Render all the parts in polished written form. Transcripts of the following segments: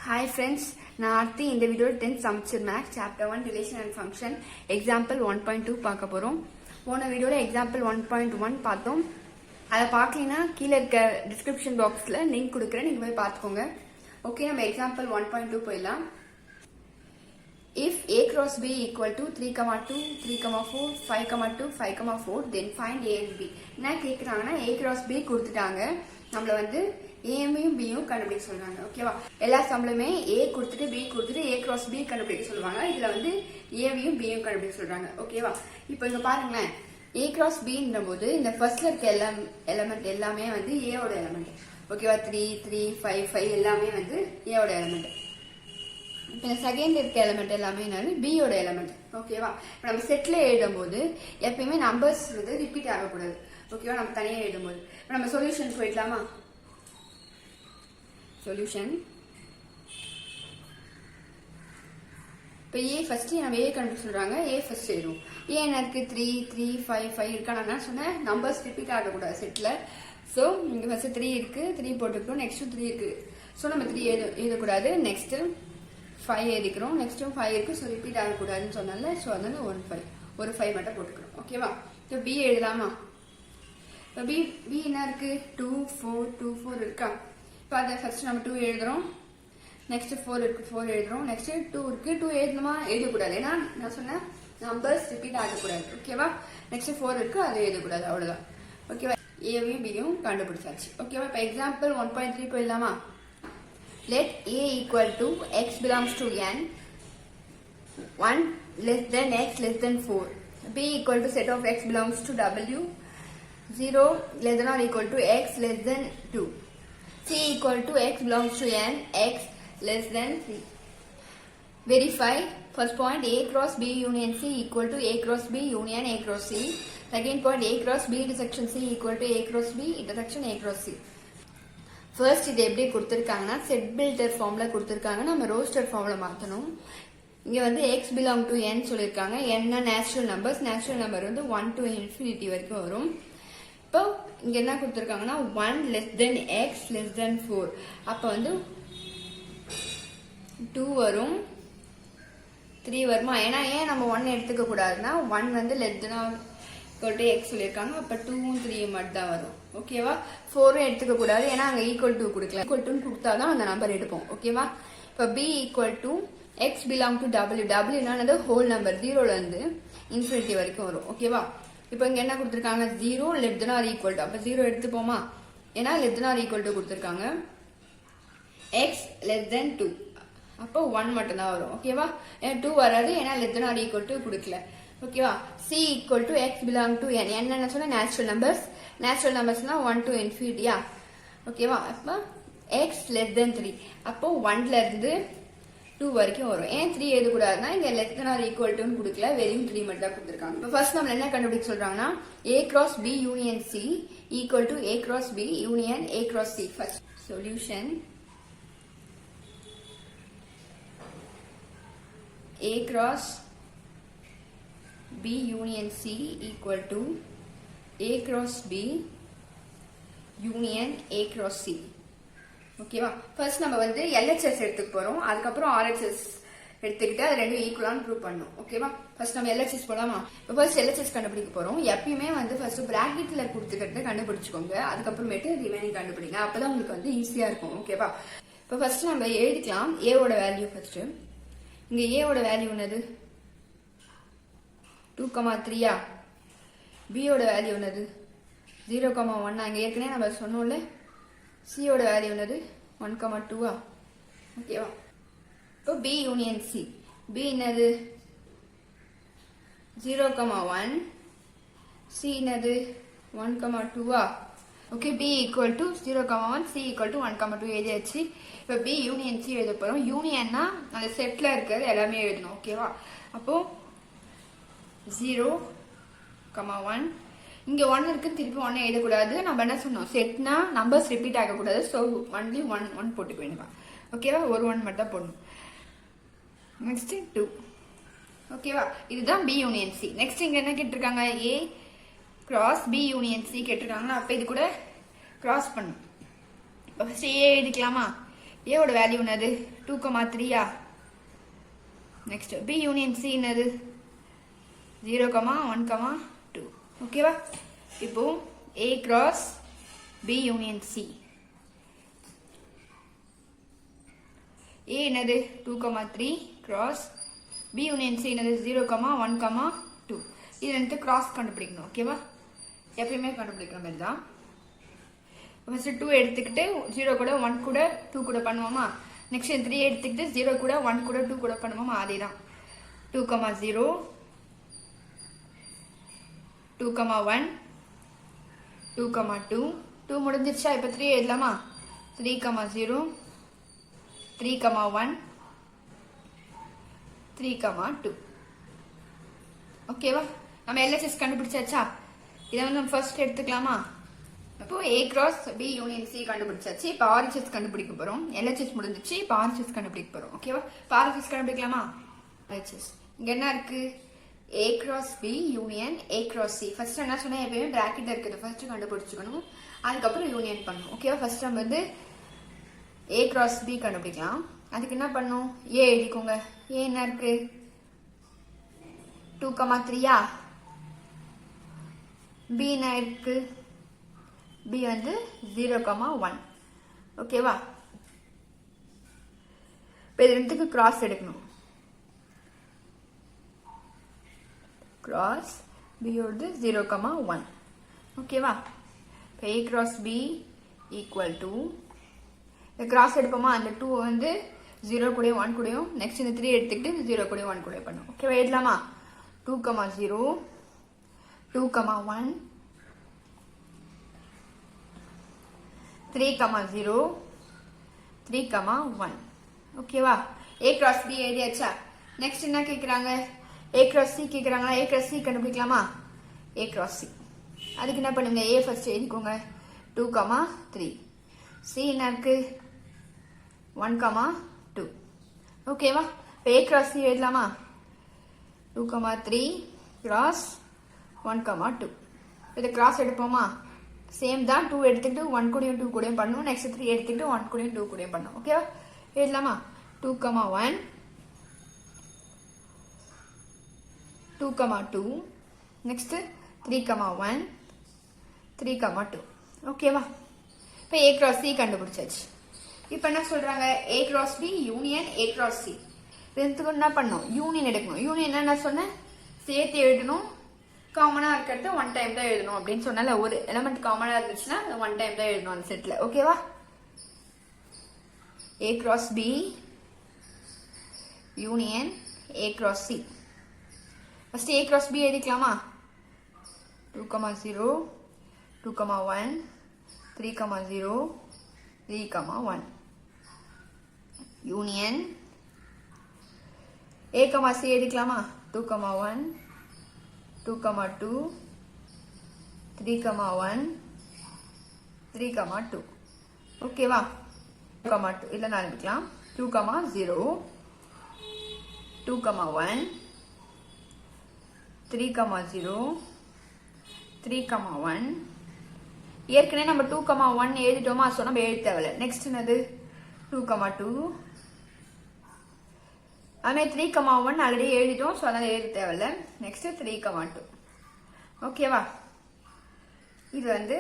Hi friends, நான் அடுத்து இந்த வீடியோ 10th சமச்சீர் maths chapter 1 relation and function example 1.2 பார்க்க போறோம். போன வீடியோல எக்ஸாம்பிள் 1.1 பார்த்தோம். அதை பார்க்கலனா கீழே இருக்க டிஸ்கிரிப்ஷன் பாக்ஸ்ல லிங்க் கொடுக்குறேன், நீங்க போய் பார்த்துக்கோங்க. ஓகே, நம்ம எக்ஸாம்பிள் 1.2 போயிடலாம். If a cross b equal to 3,2, 3,4, 5,2, 5,4, then find a and b. என்ன கேட்குறாங்கன்னா a cross b கொடுத்துட்டாங்க, நம்மள வந்து ஏமையும் பியும் கண்டுபிடிக்க சொல்றாங்க. ஓகேவா, எல்லா சம்பளமே ஏ கொடுத்துட்டு பி கொடுத்துட்டு ஏ கிராஸ் பி கண்டுபிடிக்க சொல்லுவாங்க. இதுல வந்து ஏவையும் பியும் கண்டுபிடிக்க சொல்றாங்க. ஓகேவா, இப்போ இங்க பாருங்களேன், ஏ கிராஸ் பின்ற போது இந்த ஃபர்ஸ்ட்ல இருக்க எலமெண்ட் எல்லாமே வந்து ஏவோட எலமெண்ட். ஓகேவா, 3, 3, 5, 5 எல்லாமே வந்து ஏவோட எலமெண்ட். இப்போ செகண்ட் இருக்க எலமெண்ட் எல்லாமே பியோட எலமெண்ட். ஓகேவா, இப்போ நம்ம செட்ல எழுதும் போது எப்பயுமே நம்பர்ஸ் வந்து ரிப்பீட் ஆகக்கூடாது. ஓகேவா, நம்ம தனியாக எழுதும் போது இப்போ நம்ம சொல்யூஷன் போயிடலாமா? சொல்யூஷன் இப்போ ஏ ஃபர்ஸ்ட் நம்ம ஏ கண்டுபிடிக்க சொல்றாங்க. ஏ ஃபர்ஸ்ட் எழுதுவோம். ஏ என்ன இருக்கு? 3, 3, 5, 5 இருக்கா? நான் சொன்னேன் நம்பர்ஸ் ரிப்பீட் ஆகக்கூடாது செட்ல. ஸோ இங்க ஃபர்ஸ்ட் 3 இருக்கு, 3 போட்டுக்கிறோம். நெக்ஸ்ட் 3 இருக்கு, ஸோ நம்ம 3 எழுதக்கூடாது. நெக்ஸ்ட் 5 எழுதிக்கிறோம். நெக்ஸ்ட்டும் 5 இருக்கு, ஸோ ரிப்பீட் ஆகக்கூடாதுன்னு சொன்னால ஸோ அதனால 1, 5 ஒரு 5 மட்டும் போட்டுக்கிறோம். ஓகேவா, இப்போ பி எழுதலாமா? இப்போ பி என்ன இருக்கு? 2, 4, 2, 4 இருக்கா? இப்போ அதை ஃபர்ஸ்ட் நம்ம 2 எழுதுறோம். நெக்ஸ்ட் 4 இருக்கு, 4 எழுதுறோம். நெக்ஸ்ட் 2 இருக்கு, 2 எழுதணுமா? எழுதக்கூடாது, ஏன்னா நான் சொன்னேன் நம்பர்ஸ் ரிப்பீட் ஆகக்கூடாது. ஓகேவா, நெக்ஸ்ட் 4 இருக்கு, அது எழுதக்கூடாது, அவ்வளவுதான். ஓகேவா, ஏவையும் பியும் கண்டுபிடிச்சாச்சு. ஓகேவா, இப்போ எக்ஸாம்பிள் 1.3 போயிடலாமா? Let a equal to x belongs to n, 1 less than x less than 4. b equal to set of x belongs to w, 0 less than or equal to x less than 2. c equal to x belongs to n, x less than 3. Verify first point a cross b union c equal to a cross b union a cross c. Second point a cross b intersection c equal to a cross b intersection a cross c. First இது எப்படி கொடுத்துருக்காங்கன்னா set builder ஃபார்ம்ல கொடுத்துருக்காங்க, நம்ம roster ஃபார்ம்ல மாற்றணும். இங்க வந்து x belong to n சொல்லியிருக்காங்க. n natural numbers, natural number வந்து 1 to infinity வரைக்கும் வரும். இப்போ இங்க என்ன கொடுத்துருக்காங்கன்னா 1 less than x less than 4, அப்போ வந்து 2 வரும், 3 வருமா? ஏன்னா ஏன் நம்ம 1 எடுத்துக்க கூடாதுன்னா 1 வந்து less than or equal to x சொல்லியிருக்காங்க, அப்போ 2ம் 3 மட்டும் தான் வரும். ஓகேவா, 4ம் எடுத்துக்க கூடாது, ஏன்னா அங்க ஈக்குவல் டு கொடுக்கல. ஈக்குவல் டு கொடுத்தாதான் அந்த நம்பர் எடுப்போம். ஓகேவா, இப்போ b equal to x belong to w, w என்னது ஹோல் நம்பர், 0ல இருந்து இன்ஃபினிட்டி வரைக்கும் வரும். ஓகேவா, இப்போ இங்க என்ன கொடுத்துருக்காங்க? 0 less than or equal to, அப்ப 0 எடுத்துப்போமா? ஏன்னா less than or equal to கொடுத்துருக்காங்க. x less than 2, அப்போ 1 மட்டும் தான் வரும். ஓகேவா, ஏன்னா 2 வராது, ஏன்னா less than or equal to கொடுக்கல. ஓகேவா, c equal to x belong to n, என்ன சொன்னா நேச்சுரல் நம்பர்ஸ், நேச்சுரல் நம்பர்ஸ்னா 1 to infinity. ஓகேவா, அப்போ x less than 3, அப்போ 1ல இருந்து 2 வரைக்கும் வரும். ஏன் 3 எழுதக்கூடாதுன்னா இங்க less than or equal to கொடுக்கல, வெறும் 3 மட்டும் தான் கொடுத்துருக்காங்க. இப்போ ஃபர்ஸ்ட் நம்ம என்ன கண்டுபிடிக்க சொல்றாங்கன்னா a cross b union c equal to a cross b union a cross c. First solution a cross b union c equal to a cross b union a cross c. ஓகேவா, first நம்ம வந்து LHS எடுத்துக்க போறோம், அதுக்கப்புறம் RHS எடுத்துக்கிட்டு அது ரெண்டும் ஈக்குவலான்னு prove பண்ணணும். ஓகேவா, ஃபர்ஸ்ட் நம்ம LHS போலாமா? இப்போ ஃபர்ஸ்ட் LHS கண்டுபிடிக்க போறோம். எப்பயுமே வந்து ஃபர்ஸ்ட் பிராக்கெட்ல கொடுத்துக்கிட்டு கண்டுபிடிச்சுக்கோங்க, அதுக்கப்புறமேட்டு ரிமைனிங் கண்டுபிடிங்க, அப்பதான் உங்களுக்கு வந்து ஈஸியா இருக்கும். ஓகேவா, இப்போ ஃபர்ஸ்ட் நம்ம எழுதிக்கலாம் ஏவோட வேல்யூ. ஃபர்ஸ்ட் இங்க ஏவோட வேல்யூ என்னது? 2,3. பியோட வேல்யூ என்னது? 0,1. அங்க ஏற்கனவே நம்ம சொன்னோம்ல. சியோட வேல்யூ என்னது? 1,2. ஓகேவா, இப்போ பி யூனியன் சி, பி என்னது? 0,1, சி என்னது? 1,2. Okay, B equal to 0,1, C equal to 1,2 எழுதியாச்சு. இப்போ பி யூனியன் சி எழுத போறோம். யூனியன்னா அந்த செட்ல இருக்கிறது எல்லாமே எழுதணும். ஓகேவா, அப்போ 0,1, இங்க 1 இருக்கு, திருப்பி 1 எழுதக்கூடாது. நம்ம என்ன சொன்னோம், செட்னா நம்பர்ஸ் ரிப்பீட் ஆகக்கூடாது, ஸோ ஒன்லி 1 போட்டுக்க வேண்டியதான். ஓகேவா, ஒரு 1 மட்டும் தான் போடணும். நெக்ஸ்ட் 2. ஓகேவா, இதுதான் பி யூனியன் சி. நெக்ஸ்ட் இங்க என்ன கேட்டிருக்காங்க? A cross B union C கேட்டிருக்காங்களா, அப்ப இது கூட கிராஸ் பண்ணும். இப்போ ஃபர்ஸ்ட் ஏ எழுதிக்கலாமா? ஏவோட வேல்யூ என்னது 2,3யா. நெக்ஸ்ட் பி யூனியன் சி என்னது 0,1,2. ஓகேவா. இப்போ A cross B union C. A என்னது 2,3 கிராஸ் பி யூனியன் சி என்னது 0,1,2. இது ரெண்டு கிராஸ் கண்டுபிடிக்கணும். ஓகேவா. எப்பயுமே கண்டுபிடிக்கிற மாதிரி தான். ஃபர்ஸ்ட் 2 எடுத்துக்கிட்டு 0 கூட 1 கூட 2 கூட பண்ணுவோமா. நெக்ஸ்ட் 3 எடுத்துக்கிட்டு 0 கூட 1 கூட 2 கூட பண்ணுவோமா. அதே தான் 2,0 2,1 2,2 2 முடிஞ்சிருச்சா. இப்போ 3 எழுதலாமா. 3,0 3,1 3,2. ஓகேவா. நம்ம எல்ஹெச்எஸ் கண்டுபிடிச்சாச்சா. இதை வந்து நம்ம ஃபர்ஸ்ட் எடுத்துக்கலாமா. இப்போ A cross B union C கண்டுபிடிச்சாச்சு. இப்போ ஆர்ஹெச்எஸ் கண்டுபிடிக்க போறோம். எல்ஹெச்எஸ் முடிஞ்சிச்சு. இப்போ ஆர்ஹெச்எஸ் கண்டுபிடிக்க போறோம். ஓகேவா. இப்போ ஆர்ஹெச்எஸ் கண்டுபிடிக்கலாமா. ஆர்ஹெச்எஸ் இங்க என்ன இருக்கு. A cross B union A cross C. First என்ன சொன்னா எப்பயுமே பிராக்கெட் இருக்குது ஃபர்ஸ்ட் கண்டுபிடிச்சுக்கணும். அதுக்கப்புறம் யூனியன் பண்ணணும். ஓகேவா. ஃபர்ஸ்ட் நம்ம வந்து ஏ கிராஸ் பி கண்டுபிடிக்கலாம். அதுக்கு என்ன பண்ணும். ஏ எழுதிக்கோங்க. ஏ என்ன இருக்கு 2,3யா. பி என்ன இருக்கு பி வந்து 0,1. ஓகேவா. இப்போ இது ரெண்டுக்கு கிராஸ் எடுக்கணும். கிராஸ் பியோடு 0,1. ஓகேவா. இப்போ A cross B equal to cross எடுப்போமா. அந்த 2 வந்து 0 கூட 1 கூடயும் நெக்ஸ்ட் இந்த 3 எடுத்துக்கிட்டு 0 கூட 1 கூட பண்ணும். ஓகேவா. எழுதலாமா. 2,0 2,1 3,0 3,1. ஓகேவா. ஏ கிராஸ் பி எழுதியாச்சா. நெக்ஸ்ட் என்ன கேட்குறாங்க. ஏ கிராஸ் சி கேட்குறாங்களா. ஏ கிராஸ் சி கண்டுபிடிக்கலாமா. A cross C. அதுக்கு என்ன பண்ணுங்க. ஏ ஃபர்ஸ்ட் எழுதிக்கோங்க 2,3. சி என்ன இருக்கு 1,2. ஓகேவா. இப்போ ஏ கிராஸ் சி எழுதலாமா. 2,3 கிராஸ் 1,2. இதை கிராஸ் எடுப்போமா. சேம் தான் 2 எடுத்துக்கிட்டு 1 கூடயும் 2 கூடயும் பண்ணும். நெக்ஸ்ட் 3 எடுத்துக்கிட்டு 1 கூடயும் 2 கூடயும் பண்ணும். ஓகேவா. எழுதலாமா. 2,1 2,2 நெக்ஸ்ட் 3,1 3,2. ஓகேவா. இப்போ ஏ கிராஸ் சி கண்டுபிடிச்சாச்சு. இப்போ என்ன சொல்றாங்க. A cross B union A cross C. ரெண்டுத்துக்கும் என்ன பண்ணணும். யூனியன் எடுக்கணும். யூனியன் என்ன சொன்னேன் சேர்த்து எழுதணும். காமனா இருக்கிறது 1 டைம் தான் எழுதணும் அப்படின்னு சொன்னால ஒரு எலிமெண்ட் காமனா இருந்துச்சுன்னா 1 டைம் தான் எழுதணும் அந்த செட்ல. ஓகேவா. A cross B union A cross C. First A cross B எழுதிக்கலாமா. 2,0 2,1 3,0 3,1 யூனியன் ஏ சி எழுதிக்கலாமா. 2,1 2,2 3,1 3,2. ஓகேவா. 2,2 இல்லை நான் எழுதிக்கலாம். 2,0 2,1 3,0 3,1. ஏற்கனவே நம்ம 2,1 எழுதிட்டோமா. ஸோ நம்ம எழுத தேவையில்ல. நெக்ஸ்ட் என்னது 2,2. அதுமாதிரி 3,1 ஆல்ரெடி எழுதிட்டோம். ஸோ அதனால எழுத தேவையில்ல. நெக்ஸ்ட் 3,2. ஓகேவா. இது வந்து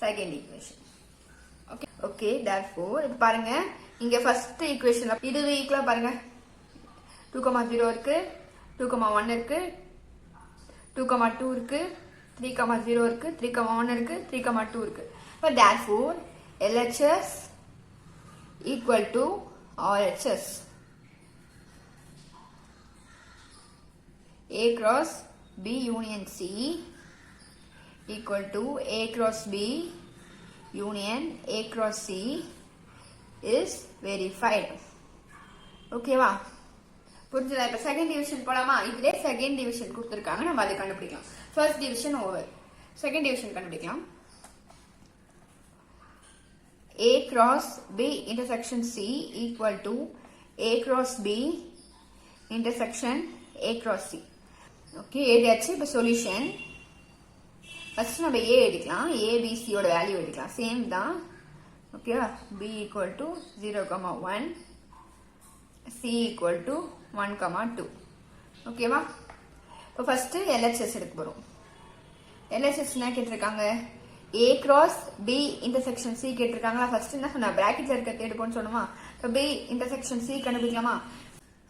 second equation. Okay okay. therefore இது பாருங்க. இங்க ஃபர்ஸ்ட் ஈக்குவேஷன் இது ஈக்குவலா பாருங்க. 2,0 இருக்கு 2,1 இருக்கு 2,2 இருக்கு 3,0 இருக்கு 3,1 இருக்கு 3,2 இருக்கு. இப்போ therefore LHS equal to RHS. A cross B union C equal to A cross B union A cross C is verified. ஓகேவா. புரிஞ்சுதா. இப்போ செகண்ட் டிவிஷன் போலாமா. இதுல செகண்ட் டிவிஷன் கொடுத்துருக்காங்க. நம்ம அதை கண்டுபிடிக்கலாம். First division over. Second division கண்டுபிடிக்கலாம். A cross B intersection C equal to A cross B intersection A cross C. Okay எழுதியாச்சு. இப்போ சொல்யூஷன் ஃபர்ஸ்ட் நம்ம ஏ எடுக்கலாம். ஏபிசியோட வேல்யூ எடுக்கலாம். சேம் தான் ஓகேவா b equal to 0, 1, c equal to 1, 2. ஓகேவா இப்போ ஃபர்ஸ்ட் LHS எடுக்க போறோம். LHS என்ன கேட்டிருக்காங்க, A cross B intersection C கேட்டிருக்காங்களா. ஃபர்ஸ்ட் என்ன சொன்னா, பிராக்கெட்ல இருக்க தேடுப்போன்னு சொன்னோமா. இப்போ B intersection C கண்டுபிடிக்கலாமா.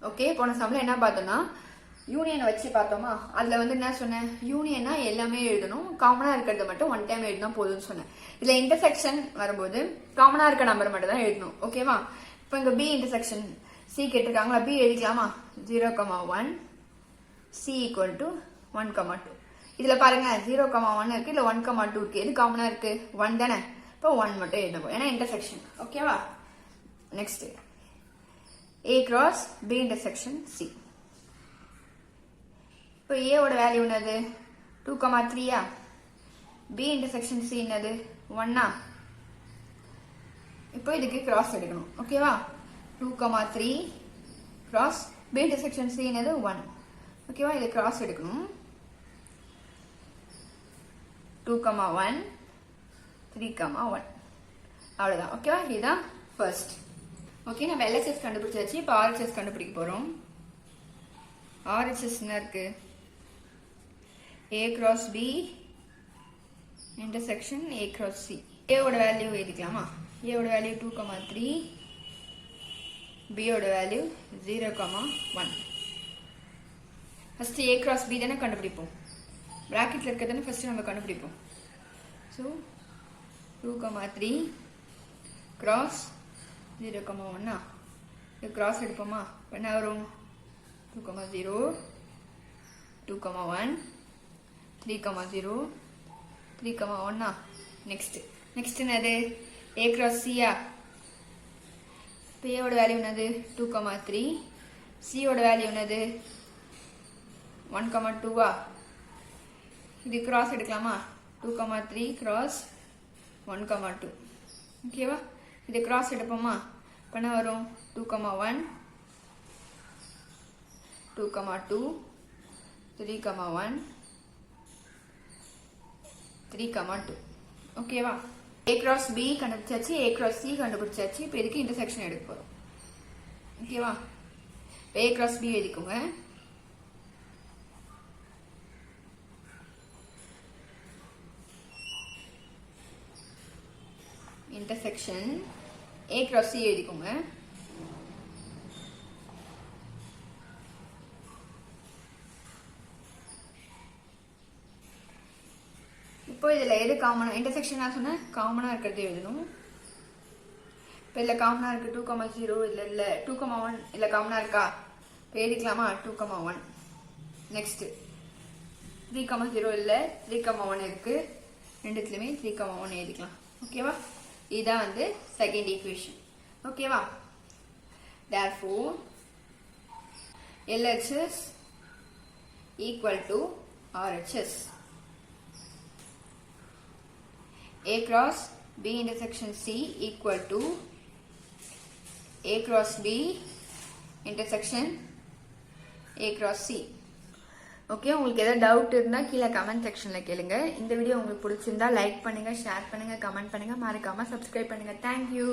ஓகே, போன சம்ல என்ன பார்த்தோம்னா யூனியனை வச்சு பார்த்தோமா. அதுல வந்து என்ன சொன்னேன், யூனியனா எல்லாமே எழுதணும், காமனா இருக்கிறத மட்டும் ஒன் டைம் எழுதினா போதும்னு சொன்னேன். இதுல இன்டர்செக்ஷன் வரும்போது காமனா இருக்க நம்பர் மட்டும் தான் எழுதணும். ஓகேவா. இப்போ இங்க B intersection C கேட்டிருக்காங்களா, B எழுதிக்கலாமா. 0, 1, C equal to 1, 2. இதுல பாருங்க 0, 1 இருக்கு, இல்ல 1, 2 இருக்கு. எது காமனா இருக்கு, 1 தானே. இப்போ 1 மட்டும் எழுதணும், ஏன்னா இன்டர்செக்ஷன். ஓகேவா. Next A cross B intersection C. இப்போ A ஓட வேல்யூ என்னது 2, 3 B intersection C என்னது 1. இப்போ இதுக்கு கிராஸ் எடுக்கணும். ஓகேவா. 2, 3 கிராஸ் B intersection C என்னது 1. ஓகேவா. இது கிராஸ் எடுக்கணும். 2, 1, 3, 1. அவ்வளவுதான். ஓகேவா. இதுதான் ஃபர்ஸ்ட். ஓகே, நம்ம LHS கண்டுபிடிச்சாச்சு. இப்போ RHS கண்டுபிடிக்க போறோம். RHS என்ன இருக்கு, A cross B intersection A cross C. A ஓட வேல்யூ எழுதிக்கலாமா. A ஓட வேல்யூ 2, 3, B ஓட value 0, 1. First A cross B தானே கண்டுபிடிப்போம், பிராக்கெட்ல இருக்கிறதானே ஃபர்ஸ்ட் நம்ம கண்டுபிடிப்போம். So 2, 3 cross 0, 1. இது கிராஸ் எடுப்போமா. என்ன வரும் 2, 0, 2, 1, 3, 0, 3, 1. நெக்ஸ்ட் என்னது A cross C. இப்போ A ஓட வேல்யூ என்னது 2, 3, C ஓட வேல்யூ என்னது 1, 2. இது கிராஸ் எடுக்கலாமா. 2, 3 கிராஸ் 1, 2. ஓகேவா. இது கிராஸ் எடுப்போமா. பண்ண வரும் 2, 1, 2, 2, 3, 1, 3, 2. ஓகேவா. A cross B கண்டுபிடிச்சாச்சு, A cross C கண்டுபிடிச்சாச்சு. இப்போ இதுக்கு இன்டர்செக்ஷன் எடுக்க போறோம். ஓகேவா. A cross B எழுதிக்கோங்க. இன்டர்செக்ஷன் A cross C எழுதிக்கோங்க. இப்போ இதுல எது காமனா, இன்டர்செக்ஷனா சொன்னா காமனா இருக்கிறது எழுதணும். இப்போ இதுல காமனா இருக்கு 2, 0, இல்ல 2, 1 இல்ல காமனா இருக்கா. இப்போ எழுதிக்கலாமா 2, 1. நெக்ஸ்ட் 3, 0 இல்ல 3, 1 இருக்கு. ரெண்டுத்துலயுமே 3, 1 எழுதிக்கலாம். ஓகேவா. இதுதான் வந்து செகண்ட் ஈக்குவேஷன். ஓகேவா. therefore LHS equal to RHS. A cross B intersection C equal to A cross B intersection A cross C. Okay, உங்களுக்கு ஏதாவது டவுட் இருந்தால் கீழே கமெண்ட் செக்ஷனில் கேளுங்க. இந்த வீடியோ உங்களுக்கு பிடிச்சிருந்தா லைக் பண்ணுங்கள், ஷேர் பண்ணுங்கள், கமெண்ட் பண்ணுங்கள், மறக்காமல் சப்ஸ்கிரைப் பண்ணுங்கள். தேங்க்யூ.